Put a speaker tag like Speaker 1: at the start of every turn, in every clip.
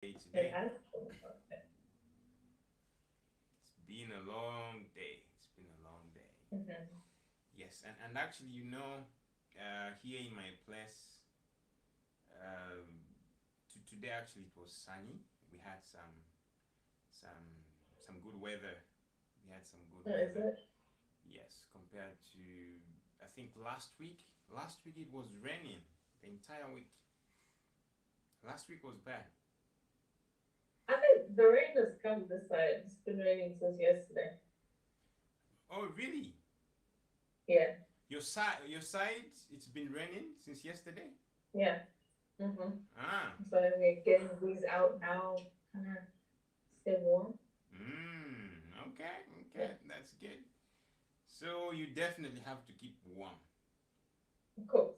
Speaker 1: Day
Speaker 2: It
Speaker 1: today.
Speaker 2: has.
Speaker 1: It's been a long day. It's been a long day.
Speaker 2: Mm-hmm.
Speaker 1: Yes, and actually, here in my place, um, today actually it was sunny. We had some some good weather. We had some good
Speaker 2: Is
Speaker 1: weather.
Speaker 2: it?
Speaker 1: Yes, compared to I think last week. Last week it was raining the entire week. Last week was bad.
Speaker 2: I think the rain has come this side. It's been raining since yesterday.
Speaker 1: Oh, really?
Speaker 2: Yeah.
Speaker 1: Your side, it's been raining since yesterday.
Speaker 2: Yeah. Mm-hmm.
Speaker 1: Ah,
Speaker 2: So we're getting these out now, kind of stay warm.
Speaker 1: Okay,
Speaker 2: Yeah.
Speaker 1: okay, that's good. So you definitely have to keep warm.
Speaker 2: Of course.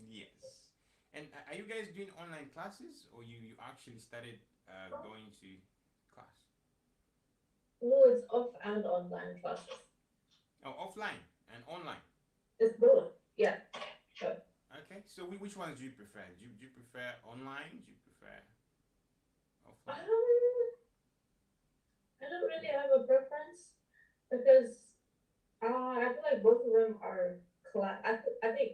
Speaker 1: Yes. And are you guys doing online classes, or you actually started going to class?
Speaker 2: Oh, it's off and online classes.
Speaker 1: Oh, offline and online.
Speaker 2: It's both. Yeah. But
Speaker 1: Okay. So which ones do you prefer? Do you prefer online? Do you prefer offline?
Speaker 2: I don't really have a preference because I feel like both of them are I think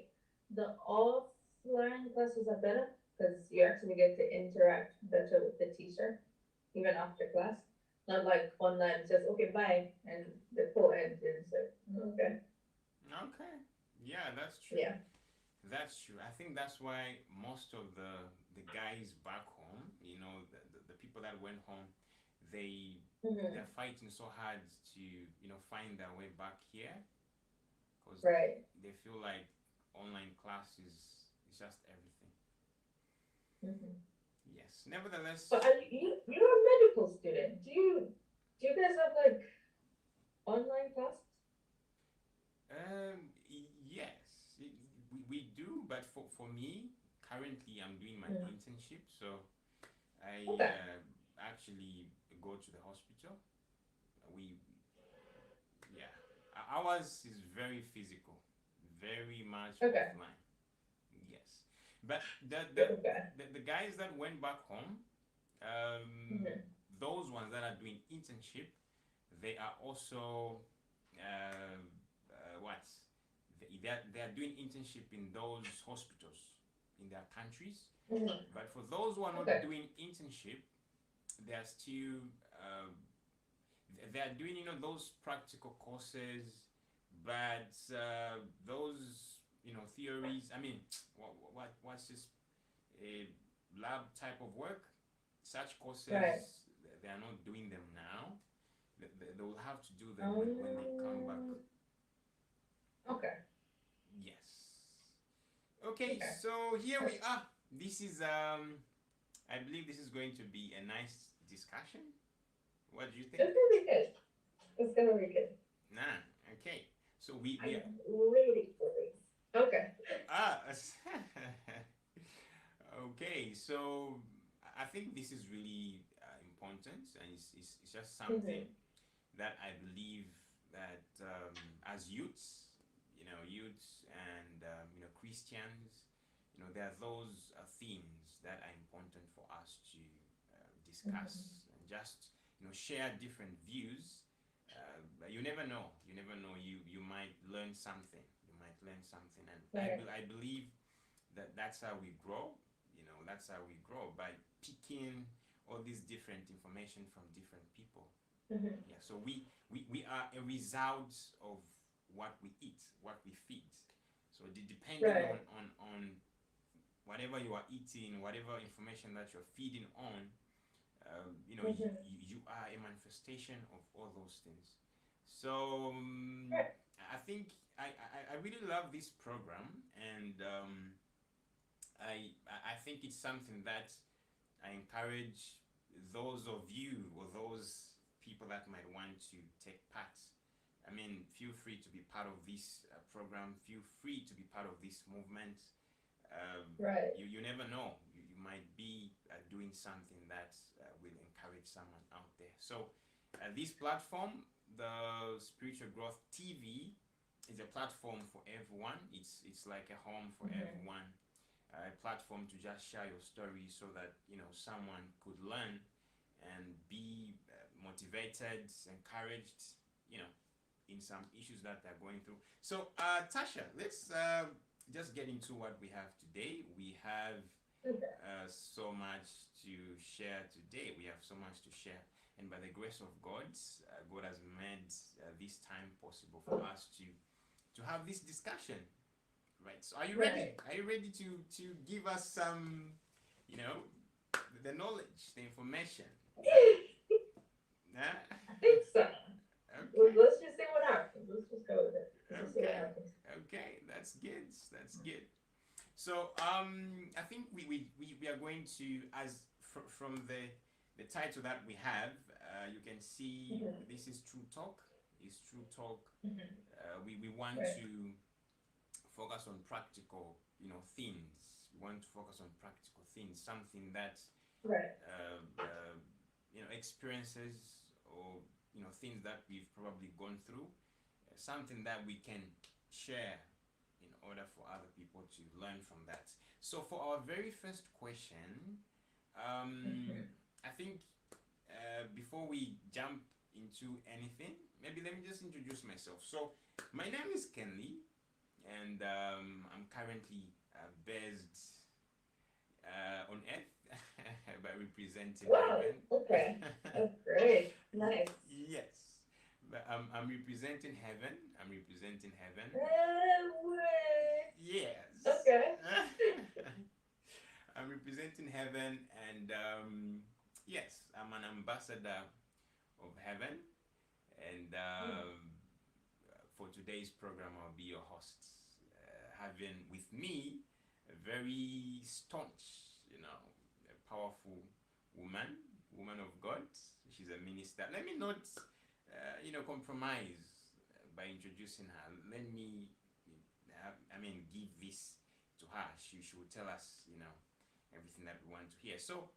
Speaker 2: the offline classes are better because you actually get to interact better with the teacher even after class. Not like online, it's just okay, bye, and the call ends. And it's like, okay,
Speaker 1: Okay. Yeah, that's true.
Speaker 2: yeah,
Speaker 1: That's true. I think that's why most of the guys back home, the people that went home, they
Speaker 2: hmm
Speaker 1: they're fighting so hard to find their way back here because
Speaker 2: right.
Speaker 1: they feel like online class is just everything.
Speaker 2: hmm
Speaker 1: Yes. Nevertheless,
Speaker 2: But are you're a medical student. Do you guys have like online classes?
Speaker 1: yes, we do. But for me, currently I'm doing my
Speaker 2: Mm.
Speaker 1: internship, so I
Speaker 2: Okay,
Speaker 1: actually go to the hospital. We Yeah, ours is very physical, very much
Speaker 2: okay,
Speaker 1: offline. Yes, but
Speaker 2: okay.
Speaker 1: the guys that went back home, um,
Speaker 2: hmm
Speaker 1: those ones that are doing internship, they are also what they are doing internship in those hospitals in their countries.
Speaker 2: hmm
Speaker 1: But for those who are not
Speaker 2: Okay,
Speaker 1: doing internship, they are still they are doing those practical courses, but those theories. I mean, what's this a lab type of work? Such
Speaker 2: right.
Speaker 1: courses they are not doing them now. They will have to do them when they come back.
Speaker 2: Um, okay,
Speaker 1: Yes. Okay,
Speaker 2: okay.
Speaker 1: so here we are. This is I believe this is going to be a nice discussion. What do you think?
Speaker 2: It's gonna be good. It's gonna be good.
Speaker 1: Nah. Okay. So we
Speaker 2: I'm
Speaker 1: are
Speaker 2: ready for this. Okay.
Speaker 1: ah okay. So I think this is really important, and it's just something
Speaker 2: hmm
Speaker 1: that I believe that as youths, youths and Christians, there are those themes that are important for us to
Speaker 2: hmm
Speaker 1: discuss and just share different views. But you never know. You never know. You might learn something. You might learn something, and
Speaker 2: Right.
Speaker 1: I believe that that's how we grow. That's how we grow by picking all these different information from different people.
Speaker 2: hmm
Speaker 1: Yeah, so we are a result of what we eat, what we feed. So depending
Speaker 2: Right.
Speaker 1: on whatever you are eating, whatever information that you're feeding on,
Speaker 2: hmm
Speaker 1: you are a manifestation of all those things. So
Speaker 2: Right.
Speaker 1: I think I really love this program, and I think it's something that I encourage those of you or those people that might want to take part. I mean, feel free to be part of this program. Feel free to be part of this movement.
Speaker 2: Right.
Speaker 1: You never know. You might be doing something that will encourage someone out there. So, this platform, the Spiritual Growth TV, is a platform for everyone. It's like a home for
Speaker 2: hmm
Speaker 1: everyone. a platform to just share your story so that someone could learn and be motivated, encouraged, you know, in some issues that they're going through. So, Tasha, let's just get into what we have today. We have
Speaker 2: Okay.
Speaker 1: so much to share today. We have so much to share. And by the grace of God, God has made this time possible for us to have this discussion. Right. So, are you ready?
Speaker 2: Right.
Speaker 1: Are you ready to give us some, you know, the knowledge, the information? Huh?
Speaker 2: I think so.
Speaker 1: Okay.
Speaker 2: Let's just see what happens. Let's just go with it. Let's just see what
Speaker 1: Okay.
Speaker 2: happens.
Speaker 1: Okay. That's good. That's good. So I think we are going to, as from the title that we have, you can see
Speaker 2: Mm-hmm.
Speaker 1: this is True Talk. It's True Talk.
Speaker 2: Mm-hmm.
Speaker 1: We want
Speaker 2: Right.
Speaker 1: to focus on practical, things. We want to focus on practical things, something that
Speaker 2: Right.
Speaker 1: experiences or things that we've probably gone through, something that we can share in order for other people to learn from that. So for our very first question,
Speaker 2: Mm-hmm.
Speaker 1: I think before we jump into anything, maybe let me just introduce myself. So my name is Kenley, and I'm currently based on Earth, by representing
Speaker 2: Wow.
Speaker 1: heaven.
Speaker 2: Okay. That's great. Nice.
Speaker 1: Yes, but I'm representing heaven. I'm representing heaven.
Speaker 2: Way.
Speaker 1: Yes.
Speaker 2: Okay.
Speaker 1: I'm representing heaven, and yes, I'm an ambassador of heaven. And for today's program, I'll be your host, having with me a very staunch, a powerful woman of God. She's a minister. Let me not, compromise by introducing her. Let me, give this to her. She will tell us, everything that we want to hear. So,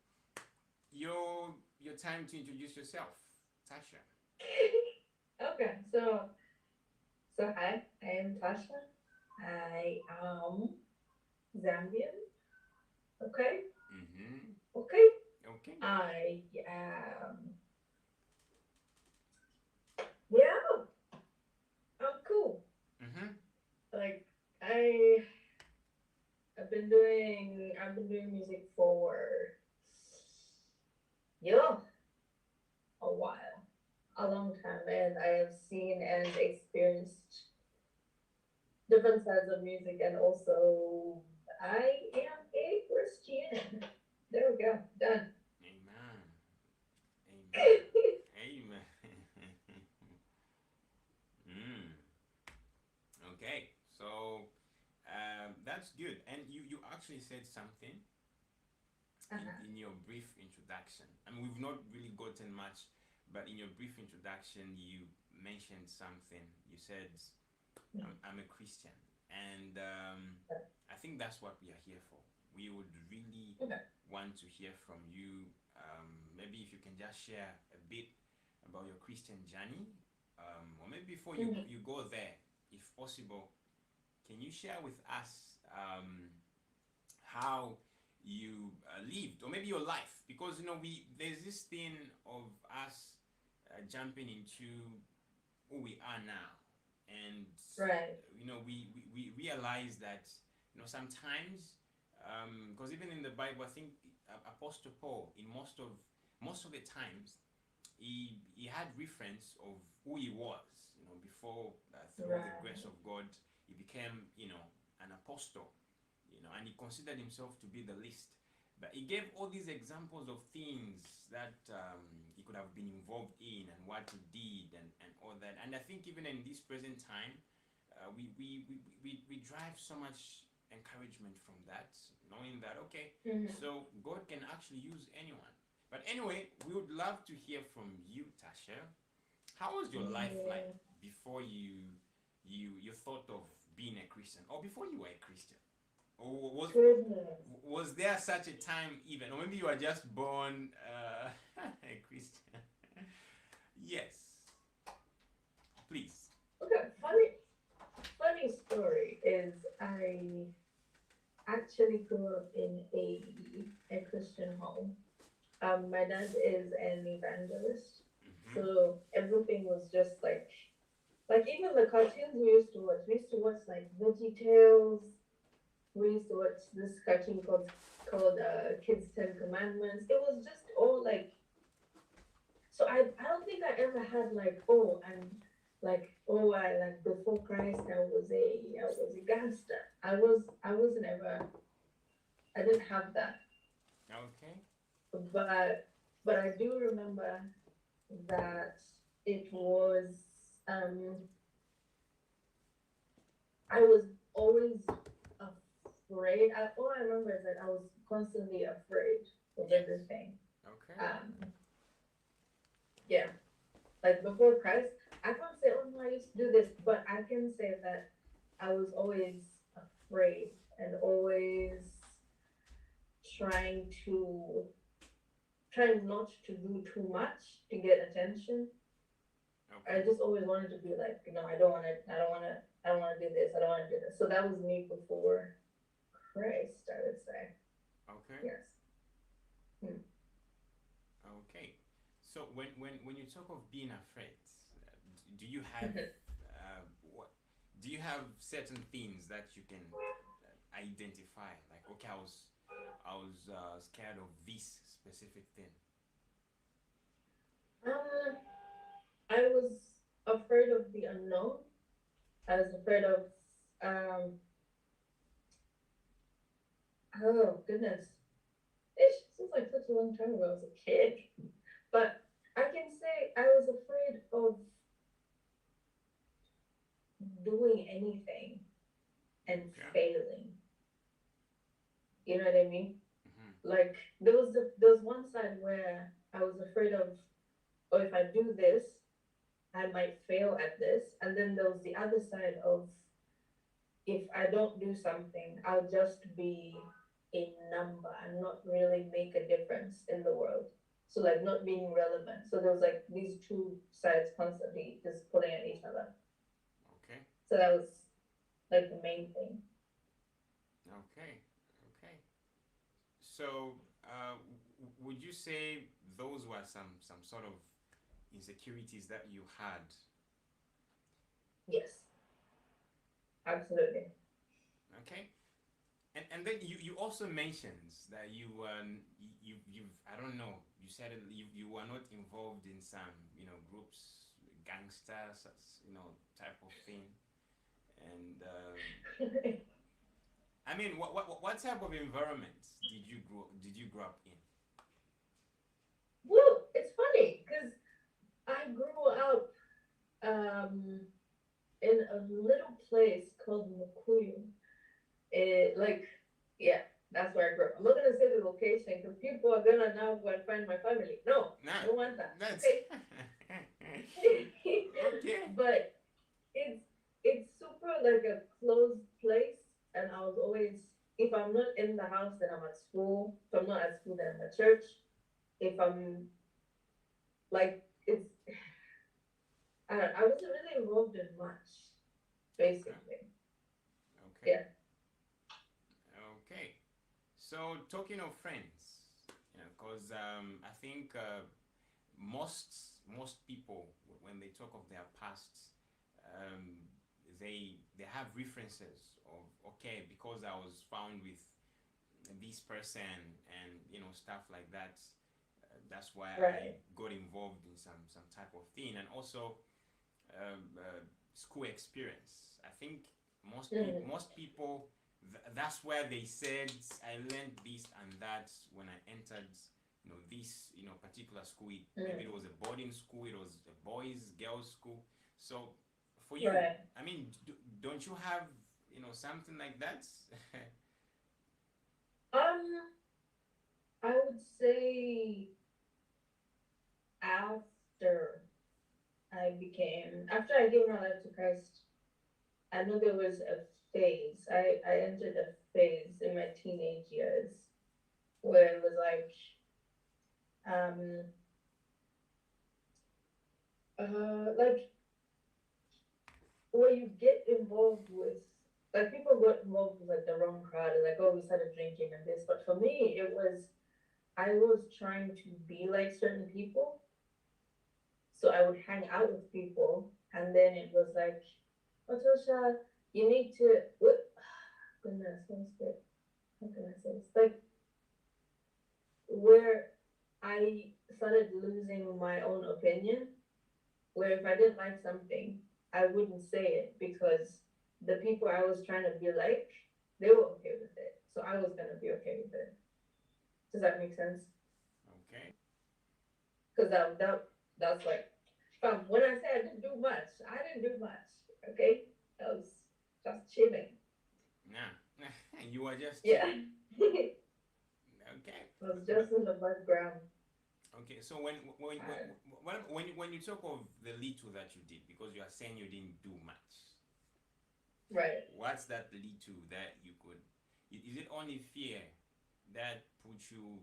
Speaker 1: your time to introduce yourself, Tasha.
Speaker 2: Okay. So hi. I am Tasha. I am Zambian. Okay.
Speaker 1: Mm-hmm.
Speaker 2: Okay.
Speaker 1: Okay.
Speaker 2: I am. Yeah. I'm cool.
Speaker 1: Mm-hmm.
Speaker 2: Like I. I've been doing music for yeah a while, a long time, and I have seen and experienced different sides of music, and also I am a Christian. There we go, done.
Speaker 1: Amen. Amen. Amen. mm. Okay. So that's good. And you actually said something
Speaker 2: Uh-huh.
Speaker 1: in your brief introduction. I mean, we've not really gotten much, but in your brief introduction, you mentioned something. You said, I'm a Christian. And I think that's what we are here for. We would really
Speaker 2: Okay.
Speaker 1: want to hear from you. Maybe if you can just share a bit about your Christian journey, or maybe before
Speaker 2: Mhm.
Speaker 1: you go there, if possible, can you share with us how you lived, or maybe your life? Because there's this thing of us jumping into who we are now, and
Speaker 2: Right.
Speaker 1: we realize that sometimes, because even in the Bible, I think Apostle Paul, in most of the times, he had reference of who he was, before, through the
Speaker 2: Right.
Speaker 1: grace of God, he became, an apostle, and he considered himself to be the least. But he gave all these examples of things that he could have been involved in, and what he did, and all that. And I think even in this present time, we drive so much encouragement from that, knowing that, okay,
Speaker 2: Mhm.
Speaker 1: so God can actually use anyone. But anyway, we would love to hear from you, Tasha. How was your life like
Speaker 2: Yeah.
Speaker 1: before you thought of being a Christian, or before you were a Christian? Or
Speaker 2: Goodness.
Speaker 1: was there such a time even, or maybe you were just born a Christian? Yes, please.
Speaker 2: Okay. Funny story is I actually actually grew up in a Christian home. My dad is an evangelist,
Speaker 1: Mm-hmm.
Speaker 2: so everything was just like even the cartoons we used to watch. We used to watch like Veggie Tales. We used to watch this cartoon called Kids Ten Commandments. It was just all like so. I don't think I ever had like oh I like before Christ I was a gangster. I wasn't ever I didn't have that,
Speaker 1: Okay.
Speaker 2: but I do remember that it was um I was always afraid. All I remember is that I was constantly afraid of
Speaker 1: Yes.
Speaker 2: everything.
Speaker 1: Okay.
Speaker 2: Yeah, like before Christ, I can't say, oh no, I used to do this, but I can say that I was always afraid and always trying to trying not to do too much to get attention. I
Speaker 1: Okay.
Speaker 2: just always wanted to be like, no, I don't want to do this, I don't want to do this. So that was me before Christ, I would say.
Speaker 1: Okay.
Speaker 2: Yes. Hmm.
Speaker 1: Okay. So when you talk of being afraid, do you have what? Do you have certain things that you can identify? Like, okay, I was scared of this specific thing.
Speaker 2: Um, I was afraid of the unknown. I was afraid of um. Oh goodness, it seems like such a long time ago. I was a kid, but I can say I was afraid of doing anything and
Speaker 1: Okay.
Speaker 2: failing. You know what I mean?
Speaker 1: Mm-hmm.
Speaker 2: Like there was one side where I was afraid of, oh, if I do this, I might fail at this, and then there was the other side of if I don't do something, I'll just be a number and not really make a difference in the world. So like not being relevant. So there was like these two sides constantly just pulling at each other.
Speaker 1: Okay.
Speaker 2: So that was like the main thing.
Speaker 1: Okay. Okay. So, would you say those were some sort of insecurities that you had?
Speaker 2: Yes, absolutely.
Speaker 1: Okay. And then you also mentioned that you've I don't know, you said it, you were not involved in some, groups, gangsters, type of thing. And I mean, what type of environment did you grow up in?
Speaker 2: Well, it's funny because I grew up um, in a little place called Mukuyu. Like, yeah, that's where I grew up. I'm not gonna say the location because people are gonna now go and find my family. No, I
Speaker 1: Nah,
Speaker 2: don't want that.
Speaker 1: that's
Speaker 2: Okay,
Speaker 1: okay.
Speaker 2: but it's it's super like a closed place, and I was always if I'm not in the house, then I'm at school. If I'm not at school, then I'm at church. If I'm like it's I wasn't really involved in much,
Speaker 1: Okay.
Speaker 2: basically.
Speaker 1: Okay.
Speaker 2: Yeah.
Speaker 1: Okay. So talking of friends, because I think most people when they talk of their past, um, they have references of, okay, because I was found with this person and stuff like that. That's why I
Speaker 2: Right.
Speaker 1: got involved in some type of thing, and also school experience. I think
Speaker 2: Mm,
Speaker 1: most people that's where they said I learned this and that when I entered this particular school. Maybe it
Speaker 2: mm,
Speaker 1: was a boarding school, it was a boys girls school. So for you,
Speaker 2: right.
Speaker 1: I mean, don't you have something like that?
Speaker 2: Um, I would say after after I gave my life to Christ, I know there was a phase. I entered a phase in my teenage years where it was um, like where you get involved with. like people got involved with like the wrong crowd and like, oh, we started drinking and this. But for me, it was I was trying to be like certain people, so I would hang out with people, and then it was like, Matosha, you need to. What? Goodness, what's it? How can I say this? Like where I started losing my own opinion. Where if I didn't like something, I wouldn't say it because the people I was trying to be like, they were okay with it, so I was gonna be okay with it. Does that make sense?
Speaker 1: Okay.
Speaker 2: Because that's like from when I say I didn't do much, I didn't do much. Okay, I was just chilling.
Speaker 1: Nah. You were just
Speaker 2: Yeah,
Speaker 1: chilling.
Speaker 2: I
Speaker 1: Okay.
Speaker 2: was
Speaker 1: But
Speaker 2: just in the background.
Speaker 1: okay, so when you talk of the little that you did, because you are saying you didn't do much,
Speaker 2: Right.
Speaker 1: what's that little that you could? Is it only fear that put you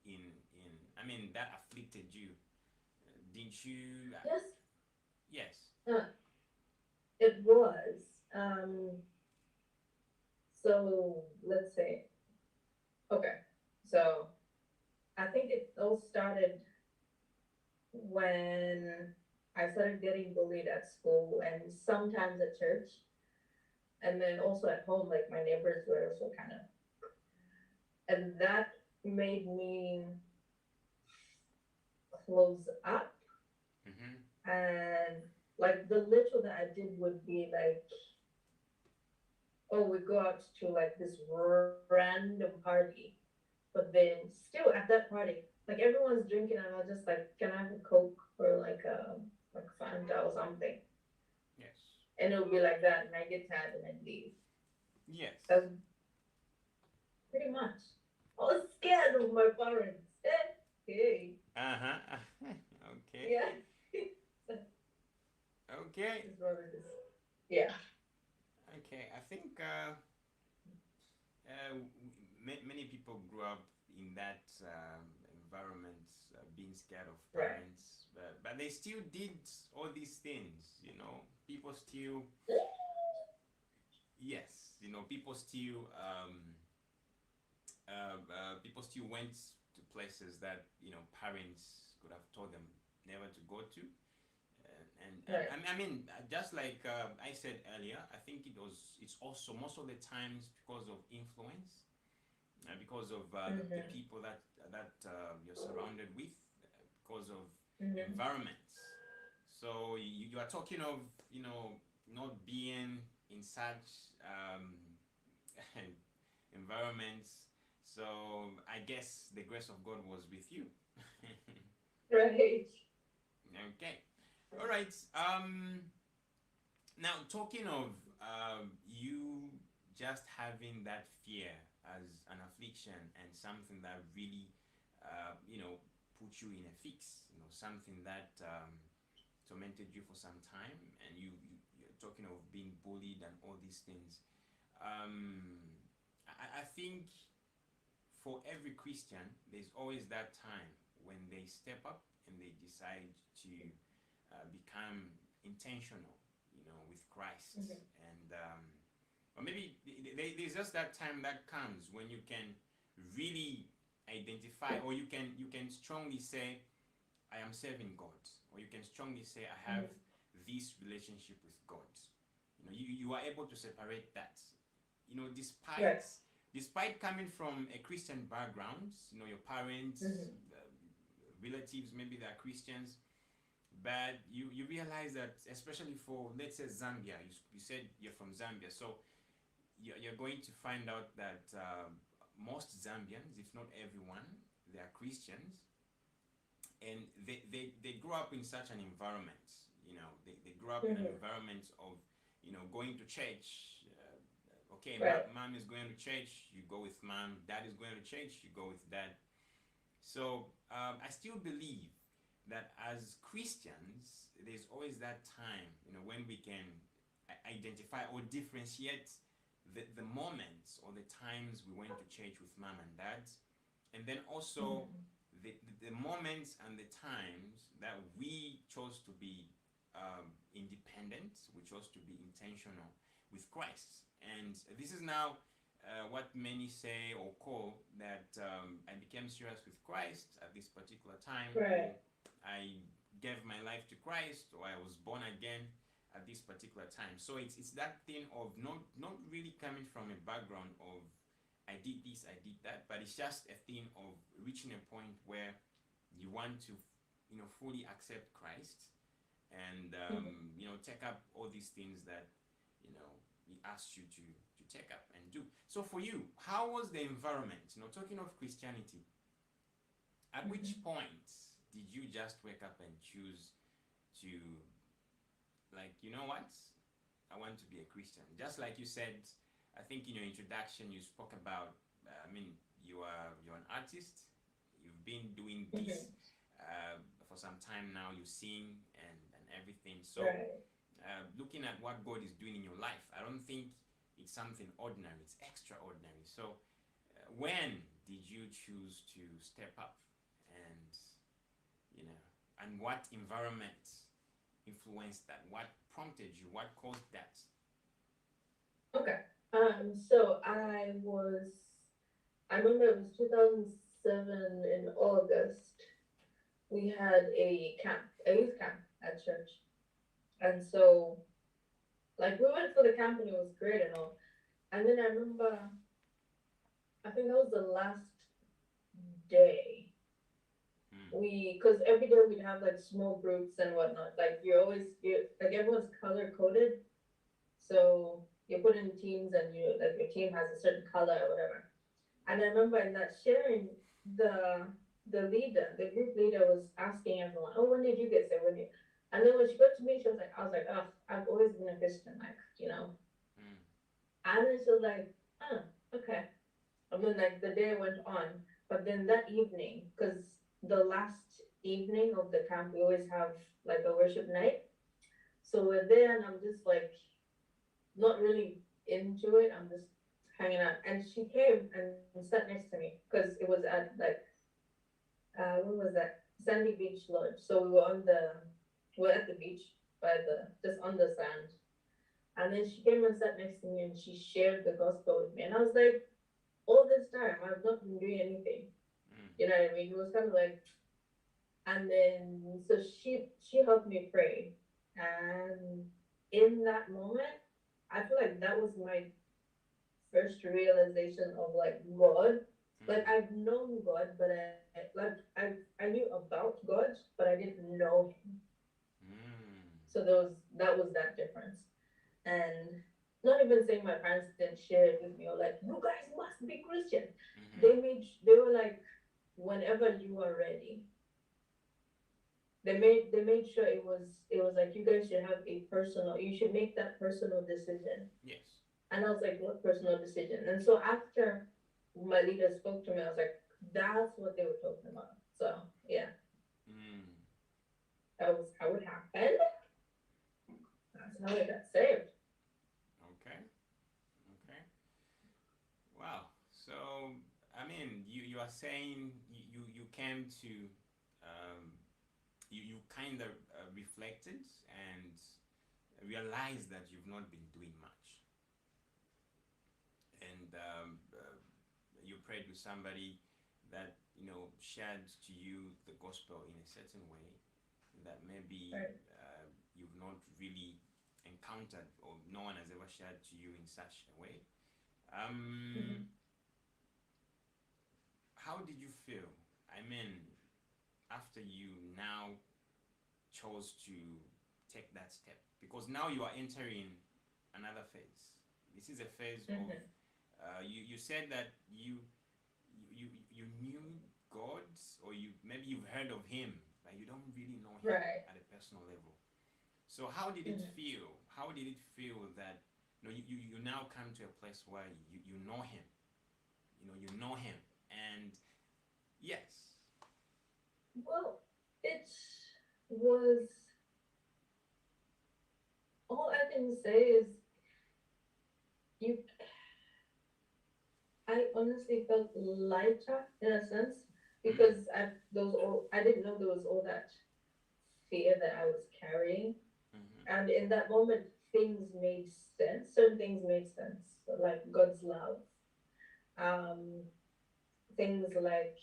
Speaker 1: in? I mean, that afflicted you? Didn't you?
Speaker 2: Yes,
Speaker 1: Yes.
Speaker 2: uh, it was. So let's say, okay. So I think it all started when I started getting bullied at school and sometimes at church, and then also at home. Like my neighbors were also kind of, and that made me close up.
Speaker 1: Mm-hmm.
Speaker 2: And like the little that I did would be like, oh, we go out to like this random party, but then still at that party, like everyone's drinking, and I'll just like, can I have a Coke or like Fanta or something?
Speaker 1: Yes.
Speaker 2: And it'll be like that, and I get tired and I leave.
Speaker 1: Yes.
Speaker 2: That's pretty much. I was scared of my parents. Hey,
Speaker 1: Uh huh. Okay.
Speaker 2: yeah.
Speaker 1: Okay.
Speaker 2: This is what it is. Yeah.
Speaker 1: Okay. I think many people grew up in that environment, being scared of
Speaker 2: Right.
Speaker 1: parents, but they still did all these things. People still, yes, people still, people still went to places that parents could have told them never to go to.
Speaker 2: Right.
Speaker 1: I mean, just like I said earlier, I think it's also most of the times because of influence, because of the
Speaker 2: Mm-hmm.
Speaker 1: people that you're surrounded with, because of
Speaker 2: Mm-hmm.
Speaker 1: environments. So you are talking of not being in such environments. So I guess the grace of God was with you.
Speaker 2: Right.
Speaker 1: Okay. All right. Now, talking of you just having that fear as an affliction and something that really, put you in a fix, something that tormented you for some time, and you're talking of being bullied and all these things. I think for every Christian, there's always that time when they step up and they decide to become intentional, with Christ.
Speaker 2: Mm-hmm.
Speaker 1: And or maybe there's just that time that comes when you can really identify, or you can strongly say, I am serving God, or you can strongly say, I have
Speaker 2: Mm-hmm.
Speaker 1: this relationship with God. You are able to separate that.
Speaker 2: Right.
Speaker 1: Despite coming from a Christian background, your parents,
Speaker 2: Mm-hmm.
Speaker 1: relatives, maybe they're Christians, but you realize that, especially for, let's say, Zambia, you said you're from Zambia, so you're going to find out that most Zambians, if not everyone, they are Christians, and they grew up in such an environment. They grew up in an
Speaker 2: Mm-hmm.
Speaker 1: environment of going to church. Okay,
Speaker 2: Right.
Speaker 1: mom is going to church, you go with mom. Dad is going to church, you go with dad. So I still believe that as Christians, there's always that time, when we can identify or differentiate the moments or the times we went to church with mom and dad, and then also
Speaker 2: Mm-hmm.
Speaker 1: the moments and the times that we chose to be independent, we chose to be intentional, with Christ. And this is now what many say or call that I became serious with Christ at this particular time,
Speaker 2: Right.
Speaker 1: or I gave my life to Christ, or I was born again at this particular time. So it's that thing of not really coming from a background of I did this, I did that, but it's just a thing of reaching a point where you want to, fully accept Christ and take up all these things that he asks you to take up and do. So for you, how was the environment? Talking of Christianity, at which
Speaker 2: Mm-hmm.
Speaker 1: point did you just wake up and choose to, like, you know what, I want to be a Christian? Just like you said, I think in your introduction you spoke about. You're an artist. You've been doing this
Speaker 2: Mm-hmm.
Speaker 1: for some time now. You sing and everything. So
Speaker 2: Right.
Speaker 1: looking at what God is doing in your life, I don't think it's something ordinary. It's extraordinary. So when did you choose to step up, and you know, and what environment influenced that? What prompted you? What caused that?
Speaker 2: Okay. So I remember it was 2007 in August. We had a youth camp at church. And so, like, we went for the camp and it was great and all. And then I remember, I think that was the last day.
Speaker 1: Mm.
Speaker 2: Because every day we'd have like small groups and whatnot. Like, like everyone's color coded. So you're put in teams and like your team has a certain color or whatever. And I remember in that sharing, the the group leader was asking everyone, "Oh, when did you get saved? When you?" And then when she got to me, she was like, "I was like, oh, I've always been a Christian, like."
Speaker 1: Mm.
Speaker 2: And then she was like, "Oh, okay." And then like the day went on, but then that evening, because the last evening of the camp, we always have like a worship night. So we're there, and I'm just like not really into it. I'm just hanging out. And she came and sat next to me because it was at like what was that? Sandy Beach Lodge. So we were at the beach by the just on the sand. And then she came and sat next to me and she shared the gospel with me. And I was like, all this time I've not been doing anything.
Speaker 1: Mm.
Speaker 2: You know what I mean? It was kind of like, and then so she helped me pray. And in that moment, I feel like that was my first realization of like God. Like
Speaker 1: Mm.
Speaker 2: I've known God, but I knew about God, but I didn't know Him.
Speaker 1: Mm.
Speaker 2: So that was that difference. And not even saying my parents didn't share it with me or like you guys must be Christian.
Speaker 1: Mm-hmm.
Speaker 2: They were like whenever you are ready. They made sure it was like you guys should have a personal. You should make that personal decision.
Speaker 1: Yes.
Speaker 2: And I was like, what personal decision? And so after my leader spoke to me, I was like, that's what they were talking about. So yeah,
Speaker 1: Mm.
Speaker 2: that was how it happened. That's how I got saved.
Speaker 1: Okay. Okay. Wow. So, you are saying you came to, um, you kind of reflected and realized that you've not been doing much, and you prayed with somebody that shared to you the gospel in a certain way that maybe
Speaker 2: Right.
Speaker 1: you've not really encountered, or no one has ever shared to you in such a way. Um,
Speaker 2: Mm-hmm.
Speaker 1: how did you feel? I mean, after you now chose to take that step, because now you are entering another phase. This is a phase of
Speaker 2: Mm-hmm.
Speaker 1: you said that you knew God, or you maybe you've heard of Him, but you don't really know Him
Speaker 2: Right.
Speaker 1: at a personal level. So how did it
Speaker 2: Mm-hmm.
Speaker 1: feel? How did it feel that you now come to a place where you know Him, you know Him, and yes.
Speaker 2: Well, it was all I can say is you. I honestly felt lighter in a sense
Speaker 1: Mm.
Speaker 2: because I didn't know there was all that fear that I was carrying.
Speaker 1: Mm-hmm.
Speaker 2: And in that moment, things made sense. Certain things made sense, like God's love. Um, things like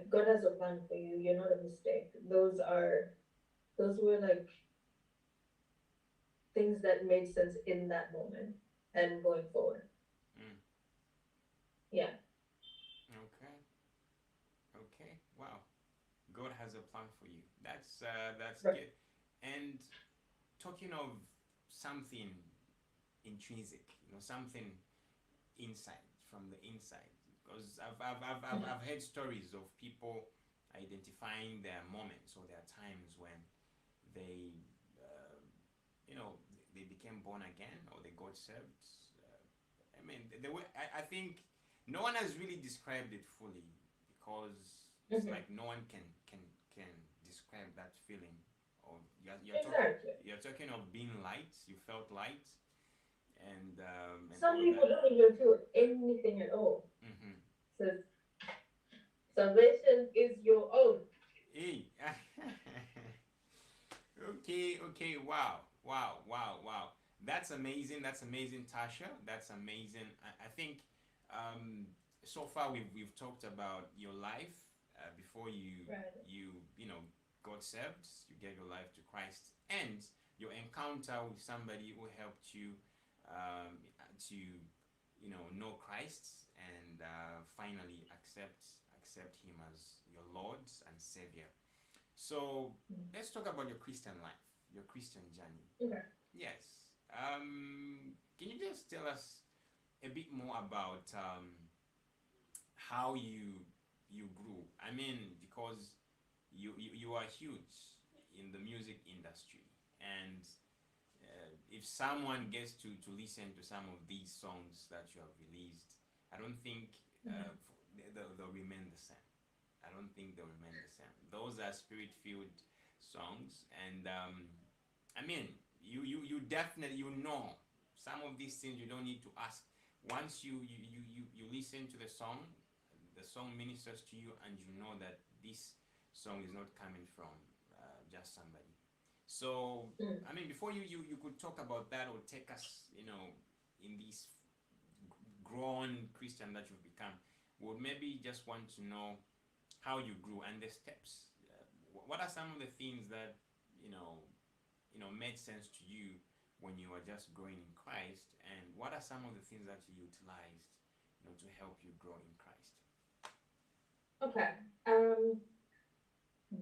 Speaker 2: God has a plan for you. You're not a mistake. Those were like things that made sense in that moment and going forward.
Speaker 1: Mm.
Speaker 2: Yeah.
Speaker 1: Okay. Okay. Wow. God has a plan for you. That's
Speaker 2: Right.
Speaker 1: good. And talking of something intrinsic, something inside, from the inside, because I've heard stories of people identifying their moments or their times when they uh, they became born again or they got saved. I mean, the way I think no one has really described it fully, because it's
Speaker 2: Mm-hmm.
Speaker 1: like no one can describe that feeling. Or
Speaker 2: Exactly.
Speaker 1: you're talking of being light. You felt light, and
Speaker 2: Some
Speaker 1: all of
Speaker 2: people
Speaker 1: that.
Speaker 2: don't even feel anything at all.
Speaker 1: Mm-hmm.
Speaker 2: So salvation is your own.
Speaker 1: Hey. Okay, okay, wow, wow, wow, wow. That's amazing. That's amazing, Tasha. That's amazing. I think um, so far we've talked about your life before
Speaker 2: Right.
Speaker 1: you got saved. You gave your life to Christ, and your encounter with somebody who helped you to know Christ, and finally accept Him as your Lord and Savior. So let's talk about your Christian life, your Christian journey.
Speaker 2: Okay.
Speaker 1: Yes. Can you just tell us a bit more about how you grew? I mean, because you are huge in the music industry, and if someone gets to listen to some of these songs that you have released, I don't think
Speaker 2: Mm-hmm.
Speaker 1: they'll remain the same. I don't think they'll remain the same. Those are spirit-filled songs, and I mean, you definitely some of these things. You don't need to ask. Once you listen to the song ministers to you, and you know that this song is not coming from just somebody. So
Speaker 2: Mm.
Speaker 1: I mean, before you could talk about that or take us, in this grown Christian that you've become, would maybe just want to know how you grew and the steps. What are some of the things that made sense to you when you were just growing in Christ, and what are some of the things that you utilized, to help you grow in Christ?
Speaker 2: Okay. Um,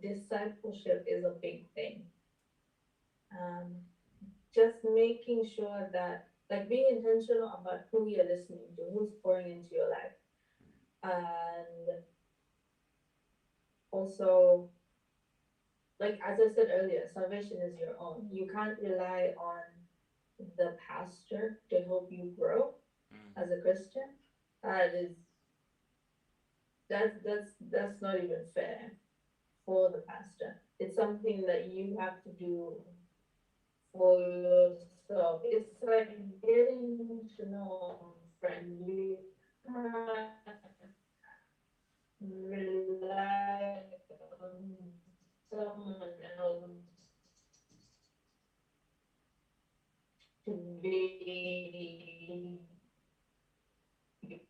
Speaker 2: Discipleship is a big thing. Um, just making sure that, like, being intentional about who you're listening to, who's pouring into your life, and also, like as I said earlier, salvation is your own. You can't rely on the pastor to help you grow
Speaker 1: Mm-hmm.
Speaker 2: as a Christian. That is that's not even fair for the pastor. It's something that you have to do for yourself. It's like getting to know a friend. You can't rely on someone else to be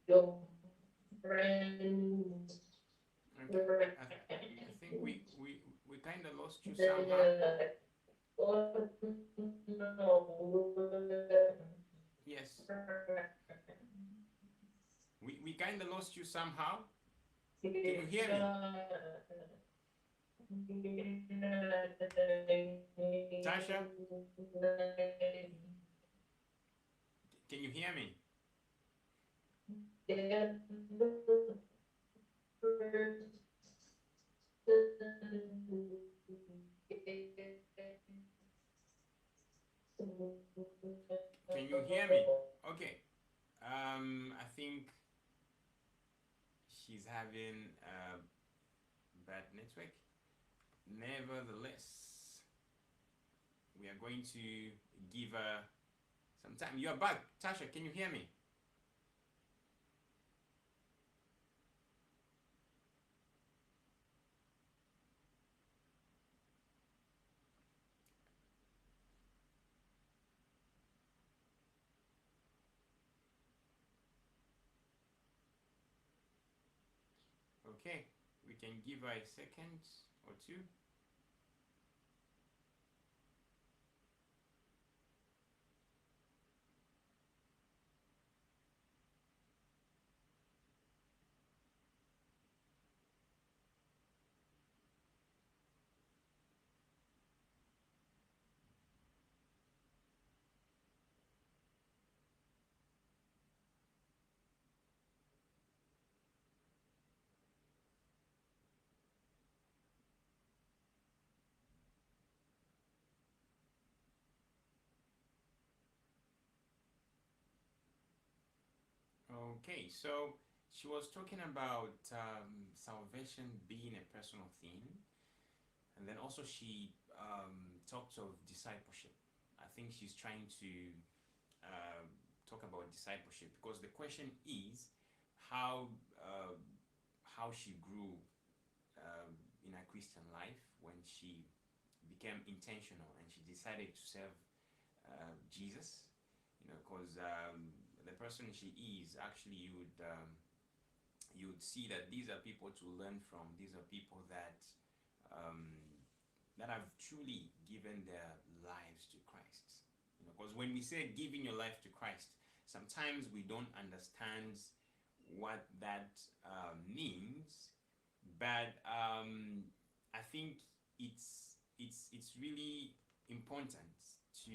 Speaker 2: your friend's
Speaker 1: Okay,
Speaker 2: friend.
Speaker 1: I think we kind of lost you
Speaker 2: Then
Speaker 1: somehow.
Speaker 2: you're like, oh no,
Speaker 1: Yes,
Speaker 2: we're
Speaker 1: we kind of lost you somehow. Can you hear me,
Speaker 2: friends.
Speaker 1: Tasha? Can you hear me? Can you hear me? Okay. I think she's having bad network. Nevertheless, we are going to give her some time. You are back, Tasha. Can you hear me? Okay, we can give her a second or two. Okay, so she was talking about salvation being a personal thing, and then also she talked of discipleship. I think she's trying to uh, talk about discipleship because the question is how uh, how she grew in her Christian life when she became intentional and she decided to serve Jesus. You know, because the person she is actually you would see that these are people to learn from. These are people um, that have truly given their lives to Christ. You know, because when we say giving your life to Christ, sometimes we don't understand what that means, but I think it's really important to